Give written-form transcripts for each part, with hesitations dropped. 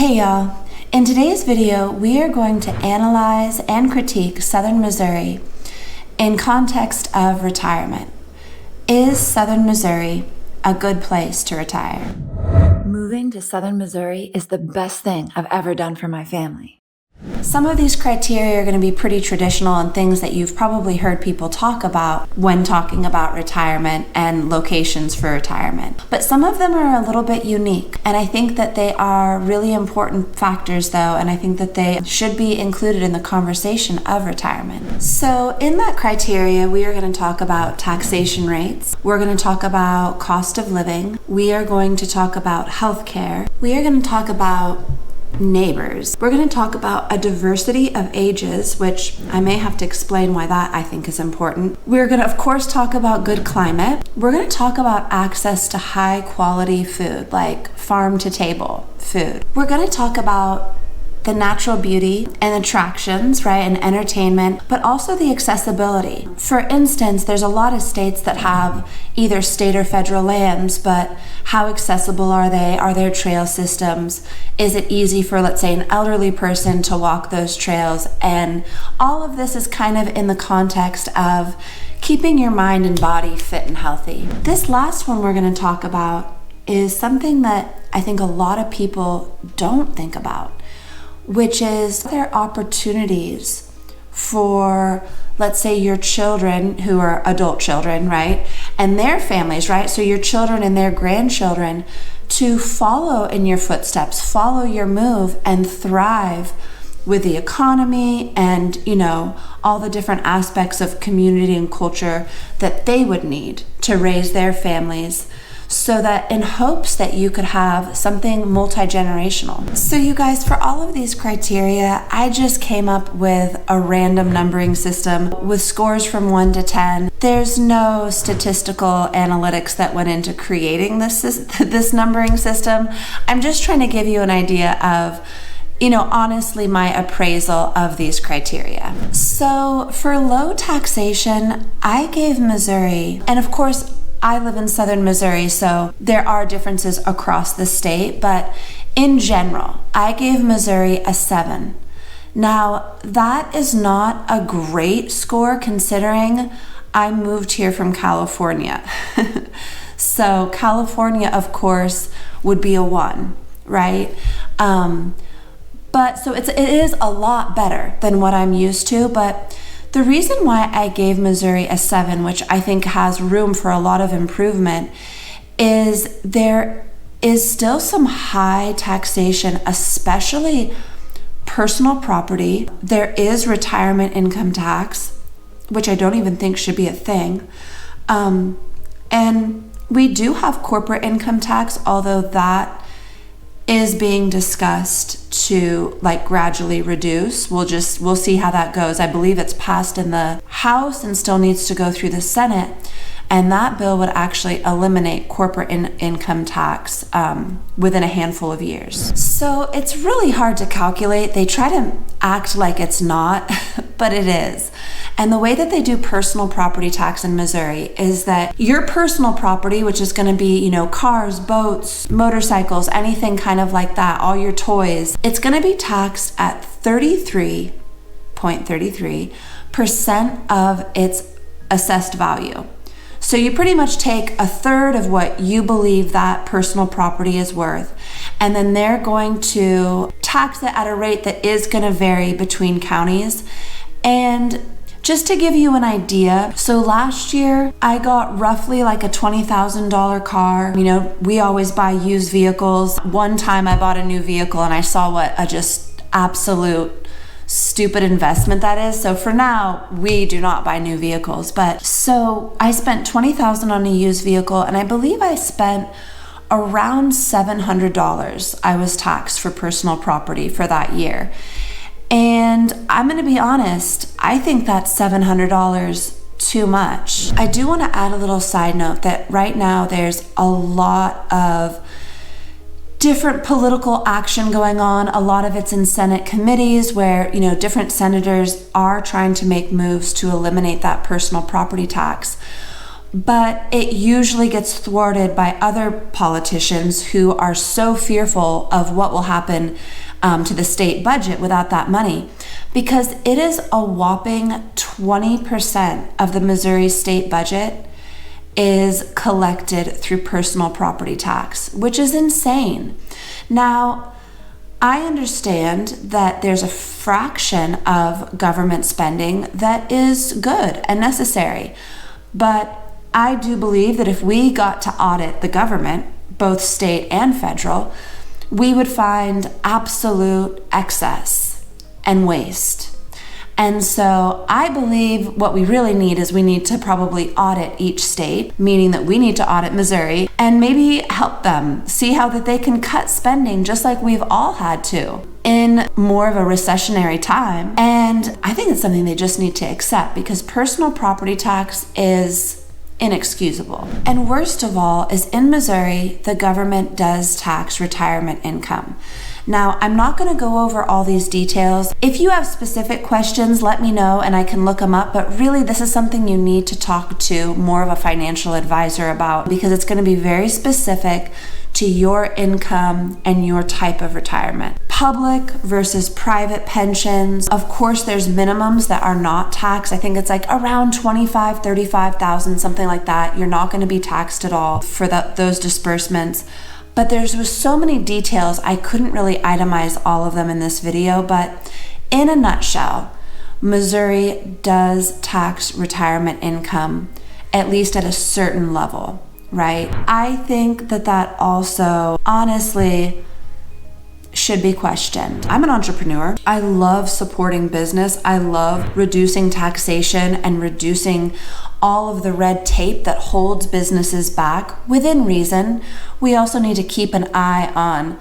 Hey y'all, in today's video we are going to analyze and critique Southern Missouri in context of retirement. Is Southern Missouri a good place to retire? Moving to Southern Missouri is the best thing I've ever done for my family. Some of these criteria are going to be pretty traditional and things that you've probably heard people talk about when talking about retirement and locations for retirement. But some of them are a little bit unique, and I think that they are really important factors though, and I think that they should be included in the conversation of retirement. So in that criteria, we are going to talk about taxation rates, we're going to talk about cost of living, we are going to talk about healthcare, we are going to talk about neighbors. We're going to talk about a diversity of ages, which I may have to explain why that I think is important. We're going to, of course, talk about good climate. We're going to talk about access to high quality food, like farm to table food. We're going to talk about the natural beauty and attractions, right, and entertainment, but also the accessibility. For instance, there's a lot of states that have either state or federal lands, but how accessible are they? Are there trail systems? Is it easy for, let's say, an elderly person to walk those trails? And all of this is kind of in the context of keeping your mind and body fit and healthy. This last one we're going to talk about is something that I think a lot of people don't think about, which is there are opportunities for, let's say, your children who are adult children, right? And their families, right? So your children and their grandchildren to follow in your footsteps, follow your move and thrive with the economy and, you know, all the different aspects of community and culture that they would need to raise their families, so that in hopes that you could have something multi-generational. So you guys, for all of these criteria, I just came up with a random numbering system with scores from 1 to 10. There's no statistical analytics that went into creating this numbering system. I'm just trying to give you an idea of, you know, honestly, my appraisal of these criteria. So for low taxation, I gave Missouri, and of course, I live in Southern Missouri, so there are differences across the state, but in general, I gave Missouri a 7. Now, that is not a great score considering I moved here from California. So California, of course, would be a 1, right? But so it is a lot better than what I'm used to, but the reason why I gave Missouri a 7, which I think has room for a lot of improvement, is there is still some high taxation, especially personal property. There is retirement income tax, which I don't even think should be a thing. And we do have corporate income tax, although that is being discussed to gradually reduce. We'll see how that goes. I believe it's passed in the House and still needs to go through the Senate. And that bill would actually eliminate corporate income tax within a handful of years. So it's really hard to calculate. They try to act like it's not, but it is. And the way that they do personal property tax in Missouri is that your personal property, which is going to be, you know, cars, boats, motorcycles, anything kind of like that, all your toys, it's going to be taxed at 33.33% of its assessed value. So you pretty much take a third of what you believe that personal property is worth, and then they're going to tax it at a rate that is going to vary between counties. And just to give you an idea, so last year I got roughly like a $20,000 car. You know, we always buy used vehicles. One time I bought a new vehicle and I saw what a just absolute stupid investment that is. So for now, we do not buy new vehicles. But so I spent $20,000 on a used vehicle, and I believe I spent around $700 I was taxed for personal property for that year. And I'm going to be honest, I think that's $700 too much. I do want to add a little side note that right now there's a lot of different political action going on. A lot of it's in Senate committees where, you know, different senators are trying to make moves to eliminate that personal property tax. but it usually gets thwarted by other politicians who are so fearful of what will happen to the state budget without that money, because it is a whopping 20% of the Missouri state budget is collected through personal property tax, which is insane. Now, I understand that there's a fraction of government spending that is good and necessary, but I do believe that if we got to audit the government, both state and federal, we would find absolute excess and waste. And so I believe what we really need is we need to probably audit each state, meaning that we need to audit Missouri and maybe help them see how that they can cut spending just like we've all had to in more of a recessionary time. And I think it's something they just need to accept, because personal property tax is inexcusable. And worst of all is, in Missouri, the government does tax retirement income. Now, I'm not going to go over all these details. If you have specific questions, let me know and I can look them up. But really, this is something you need to talk to more of a financial advisor about, because it's going to be very specific to your income and your type of retirement. Public versus private pensions. Of course, there's minimums that are not taxed. I think it's like around $25,000, $35,000, something like that. You're not going to be taxed at all for those disbursements. But there's so many details, I couldn't really itemize all of them in this video, but in a nutshell, Missouri does tax retirement income, at least at a certain level, right? I think that also, honestly, should be questioned. I'm an entrepreneur. I love supporting business. I love reducing taxation and reducing all of the red tape that holds businesses back within reason. We also need to keep an eye on,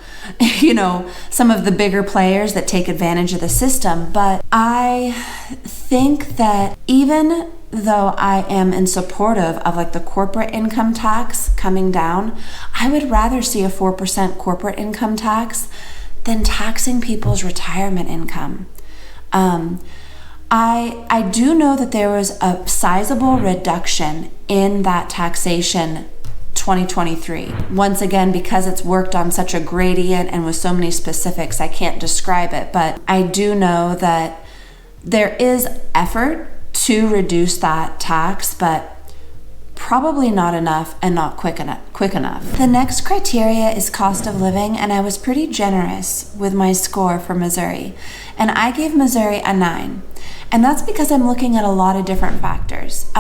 some of the bigger players that take advantage of the system. But I think that even though I am in supportive of like the corporate income tax coming down, I would rather see a 4% corporate income tax than taxing people's retirement income. I do know that there was a sizable reduction in that taxation 2023. Once again, because it's worked on such a gradient and with so many specifics, I can't describe it, but I do know that there is effort to reduce that tax, but probably not enough and not quick enough. The next criteria is cost of living, and I was pretty generous with my score for Missouri. And I gave Missouri a 9. And that's because I'm looking at a lot of different factors.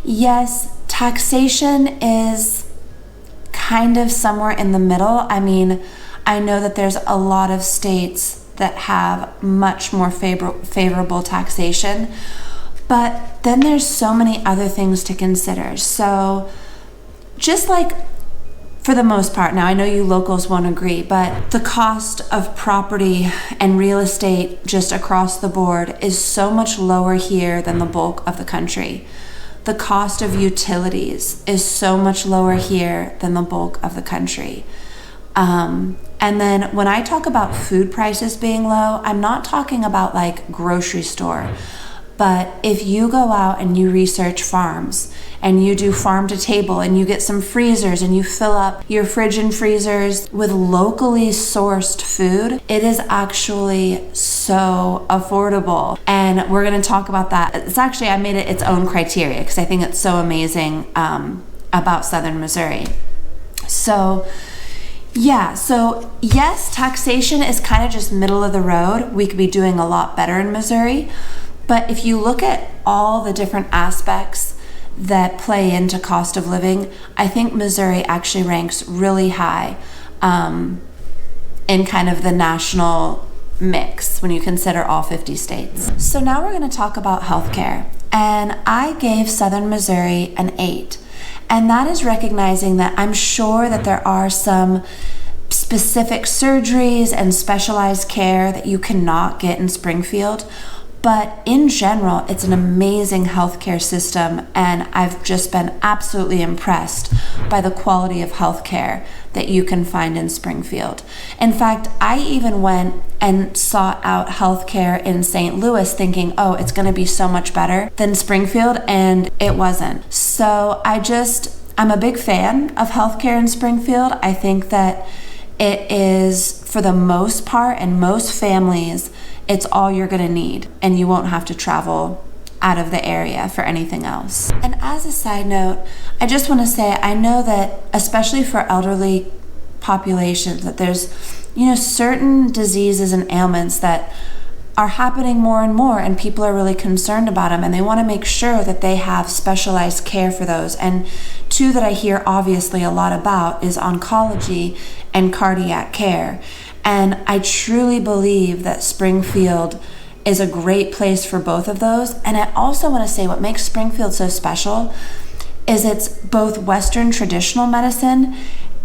Yes, taxation is kind of somewhere in the middle. I mean, I know that there's a lot of states that have much more favorable taxation, but then there's so many other things to consider. So just like for the most part, now I know you locals won't agree, but the cost of property and real estate just across the board is so much lower here than the bulk of the country. The cost of utilities is so much lower here than the bulk of the country. And then when I talk about food prices being low, I'm not talking about like grocery store. But if you go out and you research farms and you do farm to table and you get some freezers and you fill up your fridge and freezers with locally sourced food, it is actually so affordable. And we're going to talk about that. It's actually, I made it its own criteria because I think it's so amazing about Southern Missouri. So yes, taxation is kind of just middle of the road. We could be doing a lot better in Missouri. But if you look at all the different aspects that play into cost of living, I think Missouri actually ranks really high in kind of the national mix when you consider all 50 states. So now we're going to talk about healthcare. And I gave Southern Missouri an 8. And that is recognizing that I'm sure that there are some specific surgeries and specialized care that you cannot get in Springfield. But in general, it's an amazing healthcare system, and I've just been absolutely impressed by the quality of healthcare that you can find in Springfield. In fact, I even went and sought out healthcare in St. Louis thinking, oh, it's going to be so much better than Springfield, and it wasn't. So I'm a big fan of healthcare in Springfield. I think that it is, for the most part, and most families, it's all you're going to need, and you won't have to travel out of the area for anything else. And as a side note, I just want to say, I know that especially for elderly populations, that there's, certain diseases and ailments that are happening more and more, and people are really concerned about them, and they want to make sure that they have specialized care for those. And two that I hear obviously a lot about is oncology and cardiac care. And I truly believe that Springfield is a great place for both of those. And I also want to say what makes Springfield so special is it's both Western traditional medicine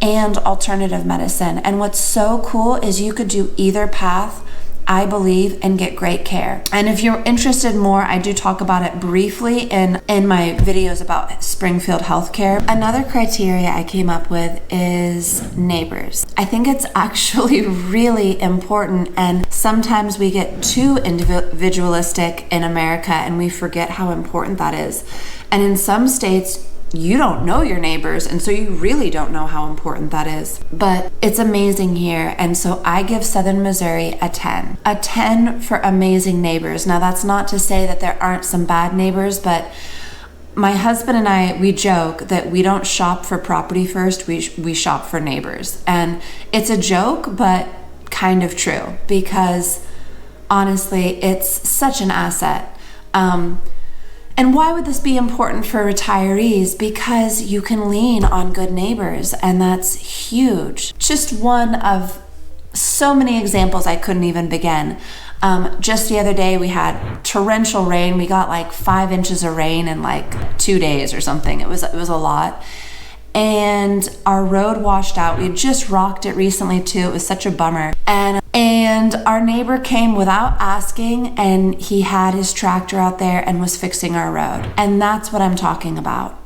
and alternative medicine. And what's so cool is you could do either path, I believe, and get great care. And if you're interested more, I do talk about it briefly in my videos about Springfield healthcare. Another criteria I came up with is neighbors. I think it's actually really important, and sometimes we get too individualistic in America and we forget how important that is. And in some states, you don't know your neighbors, and so you really don't know how important that is. But it's amazing here, and so I give Southern Missouri a 10. A 10 for amazing neighbors. Now, that's not to say that there aren't some bad neighbors, but my husband and I, we joke that we don't shop for property first, we shop for neighbors. And it's a joke, but kind of true, because honestly, it's such an asset. And why would this be important for retirees? Because you can lean on good neighbors, and that's huge. Just one of so many examples I couldn't even begin. Just the other day we had torrential rain. We got like 5 inches of rain in like 2 days or something. It was a lot. And our road washed out. We had just rocked it recently too. It was such a bummer. And our neighbor came without asking, and he had his tractor out there and was fixing our road. And that's what I'm talking about.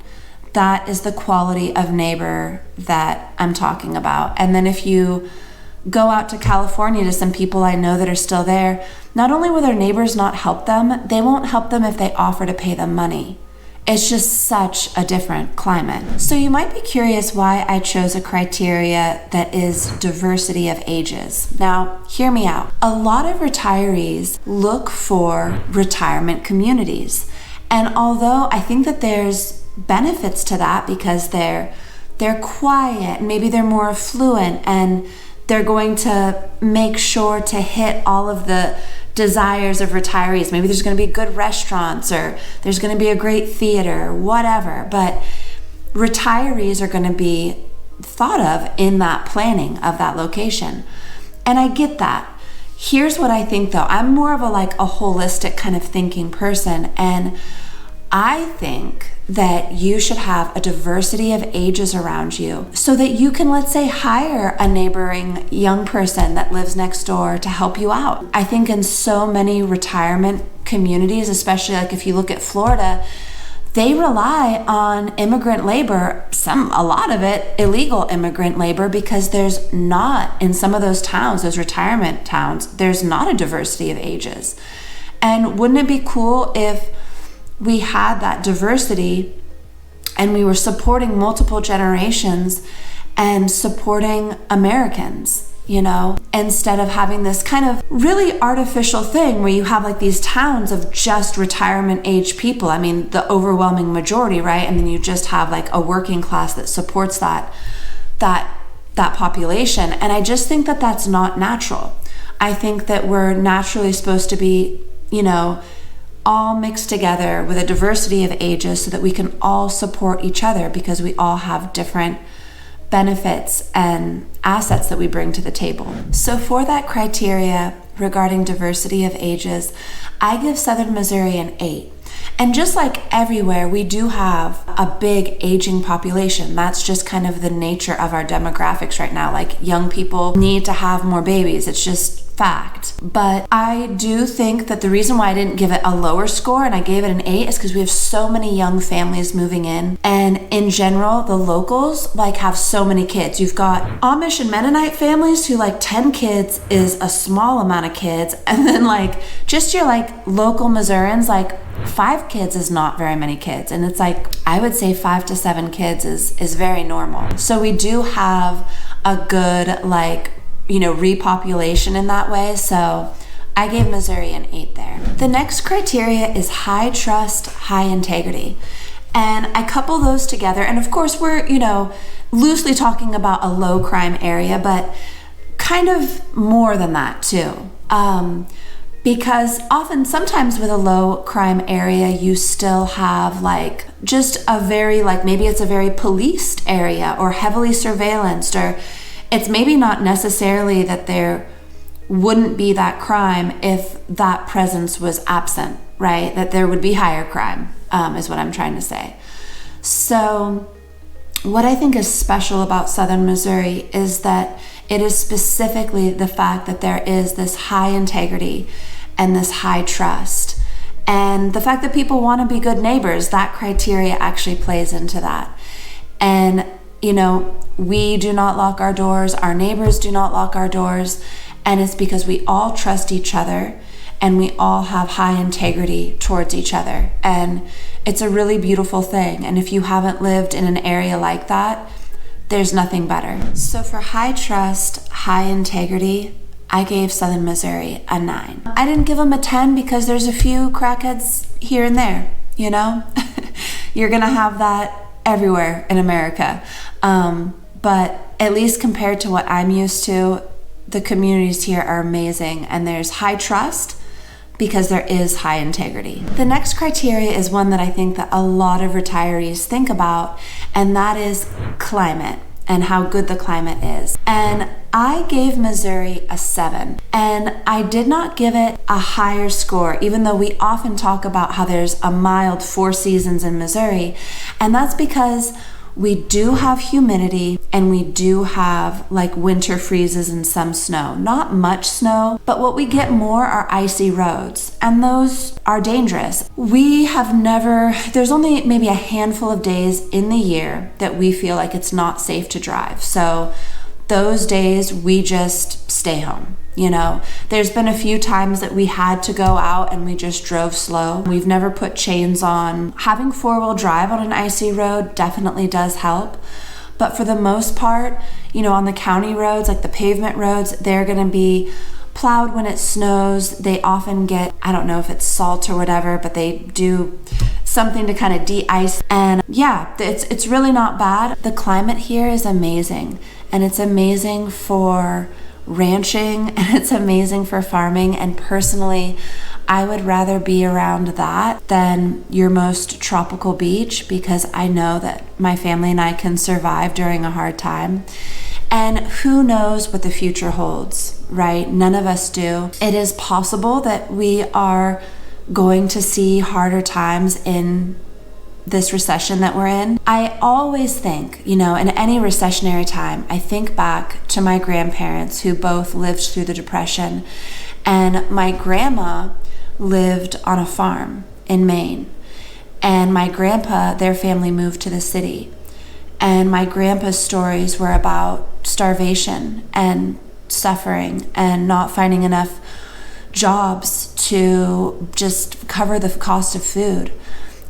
That is the quality of neighbor that I'm talking about. And then if you go out to California to some people I know that are still there, not only will their neighbors not help them, they won't help them if they offer to pay them money. It's just such a different climate. So you might be curious why I chose a criteria that is diversity of ages. Now, hear me out. A lot of retirees look for retirement communities. And although I think that there's benefits to that because they're quiet, maybe they're more affluent, and they're going to make sure to hit all of the desires of retirees. Maybe there's going to be good restaurants, or there's going to be a great theater, or whatever. But retirees are going to be thought of in that planning of that location. And I get that. Here's what I think though. I'm more of a holistic kind of thinking person. And I think that you should have a diversity of ages around you so that you can, let's say, hire a neighboring young person that lives next door to help you out. I think in so many retirement communities, especially like if you look at Florida, they rely on immigrant labor, a lot of it illegal immigrant labor, because there's not, in some of those towns, those retirement towns, there's not a diversity of ages. And wouldn't it be cool if we had that diversity and we were supporting multiple generations and supporting Americans, instead of having this kind of really artificial thing where you have like these towns of just retirement age people. I mean, the overwhelming majority, right? And then you just have like a working class that supports that population. And I just think that that's not natural. I think that we're naturally supposed to be, all mixed together with a diversity of ages so that we can all support each other, because we all have different benefits and assets that we bring to the table. So for that criteria regarding diversity of ages, I give Southern Missouri an 8. And just like everywhere, we do have a big aging population. That's just kind of the nature of our demographics right now. Like, young people need to have more babies. It's just fact. But I do think that the reason why I didn't give it a lower score and I gave it an 8 is because we have so many young families moving in. And in general, the locals like have so many kids. You've got Amish and Mennonite families who like 10 kids is a small amount of kids. And then like just your like local Missourians, like 5 kids is not very many kids. And it's like, I would say 5 to 7 kids is very normal. So we do have a good like, you know, repopulation in that way. So I gave Missouri an 8 there. The next criteria is high trust, high integrity. And I couple those together. And of course we're, you know, loosely talking about a low crime area, but kind of more than that too. Because sometimes with a low crime area, you still have like just a very like, maybe it's a very policed area or heavily surveillanced, or it's maybe not necessarily that there wouldn't be that crime if that presence was absent, right? That there would be higher crime, is what I'm trying to say. So what I think is special about Southern Missouri is that it is specifically the fact that there is this high integrity and this high trust. And the fact that people want to be good neighbors, that criteria actually plays into that. And, you know, we do not lock our doors, our neighbors do not lock our doors, and it's because we all trust each other and we all have high integrity towards each other. And it's a really beautiful thing. And if you haven't lived in an area like that, there's nothing better. So for high trust, high integrity, I gave Southern Missouri a 9. I didn't give them a 10 because there's a few crackheads here and there, you know? You're gonna have that everywhere in America. But at least compared to what I'm used to, the communities here are amazing, and there's high trust because there is high integrity. The next criteria is one that I think that a lot of retirees think about, and that is climate and how good the climate is. And I gave Missouri a 7, and I did not give it a higher score, even though we often talk about how there's a mild 4 seasons in Missouri. And that's because we do have humidity and we do have like winter freezes and some snow. Not much snow, but what we get more are icy roads, and those are dangerous. There's only maybe a handful of days in the year that we feel like it's not safe to drive. So those days we just stay home. You know, there's been a few times that we had to go out and we just drove slow. We've never put chains on. Having 4-wheel drive on an icy road definitely does help. But for the most part, you know, on the county roads, like the pavement roads, they're gonna be plowed when it snows. They often get, I don't know if it's salt or whatever, but they do something to kind of de-ice. And yeah, it's really not bad. The climate here is amazing, and it's amazing for ranching, and it's amazing for farming. And personally, I would rather be around that than your most tropical beach, because I know that my family and I can survive during a hard time. And who knows what the future holds, right? None of us do. It is possible that we are going to see harder times in this recession that we're in. I always think, you know, in any recessionary time, I think back to my grandparents who both lived through the Depression. And my grandma lived on a farm in Maine. And my grandpa, their family moved to the city. And my grandpa's stories were about starvation and suffering and not finding enough jobs to just cover the cost of food.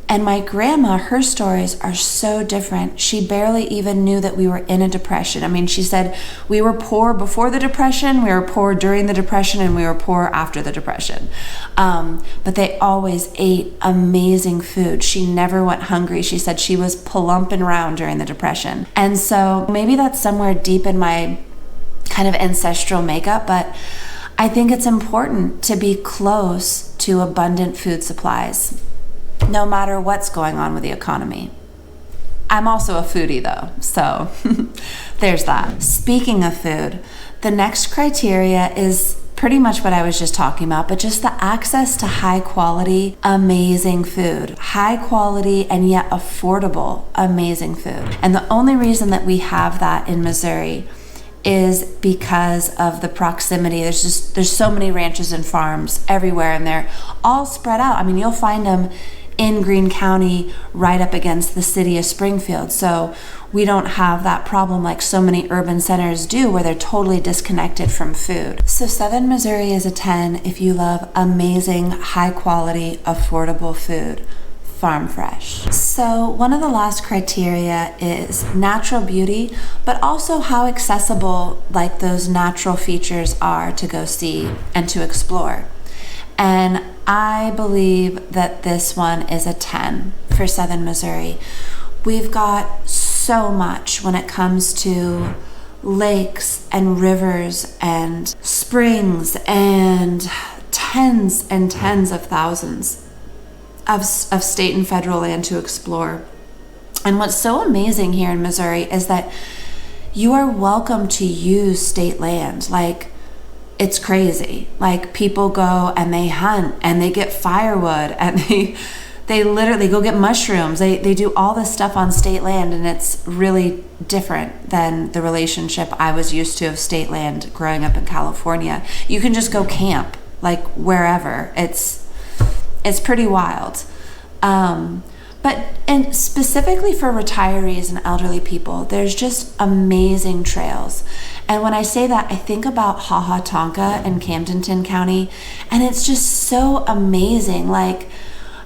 And my grandma, her stories are so different. She barely even knew that we were in a depression. I mean, she said we were poor before the Depression, we were poor during the Depression, and we were poor after the Depression. But they always ate amazing food. She never went hungry. She said she was plumping around during the Depression. And so maybe that's somewhere deep in my kind of ancestral makeup, but I think it's important to be close to abundant food supplies, no matter what's going on with the economy. I'm also a foodie though, so there's that. Speaking of food, the next criteria is pretty much what I was just talking about, but just the access to high quality, amazing food. High quality and yet affordable, amazing food. And the only reason that we have that in Missouri is because of the proximity. There's so many ranches and farms everywhere, and they're all spread out. I mean, you'll find them in Greene County right up against the city of Springfield. So we don't have that problem like so many urban centers do, where they're totally disconnected from food. So Southern Missouri is a 10 if you love amazing, high quality, affordable food. Farm fresh. So one of the last criteria is natural beauty, but also how accessible like those natural features are to go see and to explore. And I believe that this one is a 10 for Southern Missouri. We've got so much when it comes to lakes and rivers and springs and tens of thousands of state and federal land to explore. And what's so amazing here in Missouri is that you are welcome to use state land. Like, it's crazy. Like, people go and they hunt and they get firewood and they literally go get mushrooms. They do all this stuff on state land, and it's really different than the relationship I was used to of state land growing up in California. You can just go camp like wherever. It's pretty wild. And specifically for retirees and elderly people, there's just amazing trails. And when I say that, I think about Ha Ha Tonka in Camdenton County, and it's just so amazing. Like,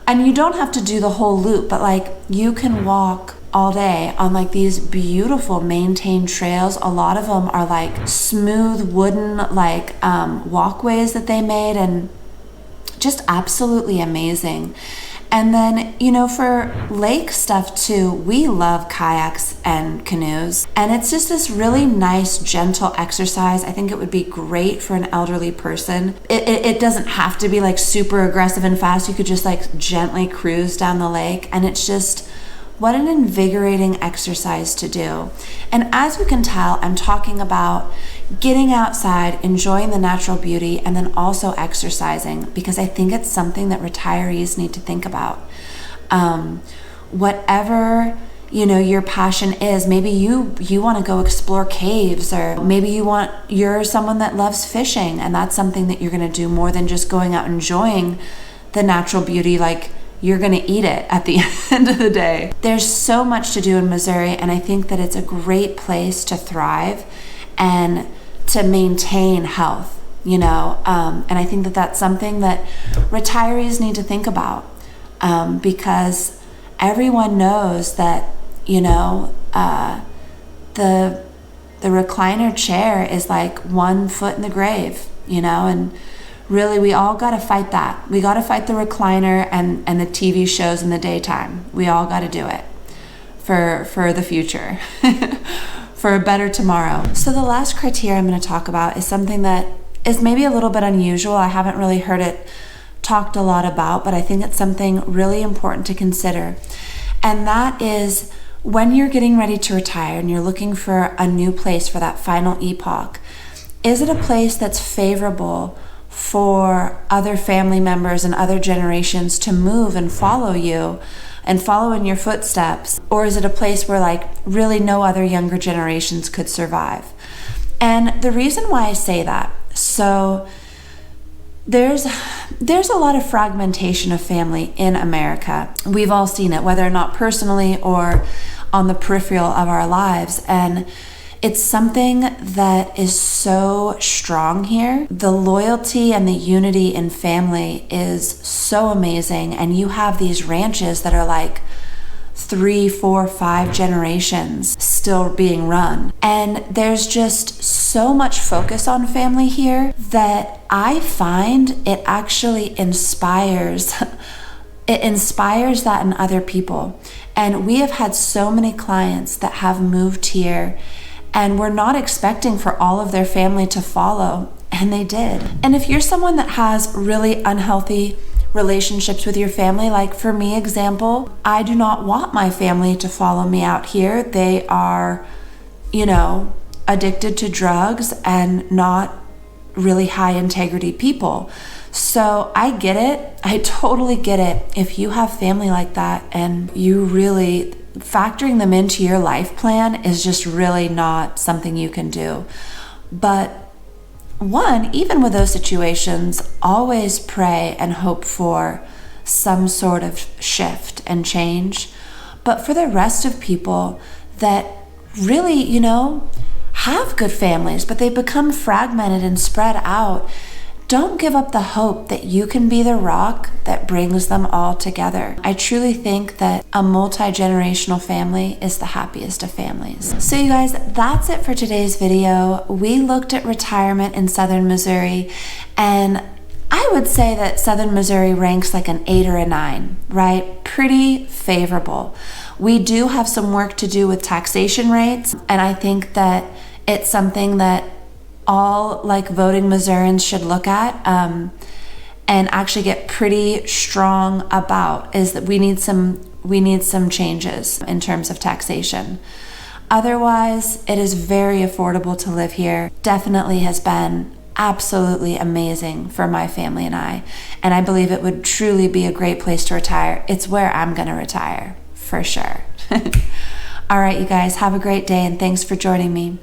and you don't have to do the whole loop, but like, you can walk all day on like these beautiful maintained trails. A lot of them are like smooth wooden like walkways that they made, and just absolutely amazing. And then, you know, for lake stuff too, we love kayaks and canoes. And it's just this really nice, gentle exercise. I think it would be great for an elderly person. It doesn't have to be like super aggressive and fast. You could just like gently cruise down the lake. And it's just, what an invigorating exercise to do. And as we can tell, I'm talking about getting outside, enjoying the natural beauty, and then also exercising, because I think it's something that retirees need to think about. Whatever, you know, your passion is, maybe you want to go explore caves, or maybe you're someone that loves fishing, and that's something that you're going to do more than just going out enjoying the natural beauty. Like, you're going to eat it at the end of the day. There's so much to do in Missouri, and I think that it's a great place to thrive and to maintain health, you know, and I think that that's something that retirees need to think about, because everyone knows that, you know, the recliner chair is like 1 foot in the grave, you know, and really, we all got to fight that. We got to fight the recliner and the TV shows in the daytime. We all got to do it for the future, for a better tomorrow. So the last criteria I'm going to talk about is something that is maybe a little bit unusual. I haven't really heard it talked a lot about, but I think it's something really important to consider. And that is, when you're getting ready to retire and you're looking for a new place for that final epoch, is it a place that's favorable for other family members and other generations to move and follow you and follow in your footsteps? Or is it a place where like really no other younger generations could survive? And the reason why I say that, so there's a lot of fragmentation of family in America. We've all seen it, whether or not personally or on the peripheral of our lives. And it's something that is so strong here. The loyalty and the unity in family is so amazing. And you have these ranches that are like 3, 4, 5 generations still being run. And there's just so much focus on family here that I find it actually inspires that in other people. And we have had so many clients that have moved here and we're not expecting for all of their family to follow, and they did. And if you're someone that has really unhealthy relationships with your family, like for me, example, I do not want my family to follow me out here. They are, you know, addicted to drugs and not really high integrity people. So I get it. I totally get it. If you have family like that and you really factoring them into your life plan is just really not something you can do. But one, even with those situations, always pray and hope for some sort of shift and change. But for the rest of people that really, have good families, but they become fragmented and spread out, don't give up the hope that you can be the rock that brings them all together. I truly think that a multi-generational family is the happiest of families. So you guys, that's it for today's video. We looked at retirement in Southern Missouri, and I would say that Southern Missouri ranks like an 8 or a 9, right? Pretty favorable. We do have some work to do with taxation rates, and I think that it's something that all voting Missourians should look at and actually get pretty strong about, is that we need some changes in terms of taxation. Otherwise, it is very affordable to live here. Definitely has been absolutely amazing for my family and I believe it would truly be a great place to retire. It's where I'm gonna retire, for sure. All right, you guys, have a great day, and thanks for joining me.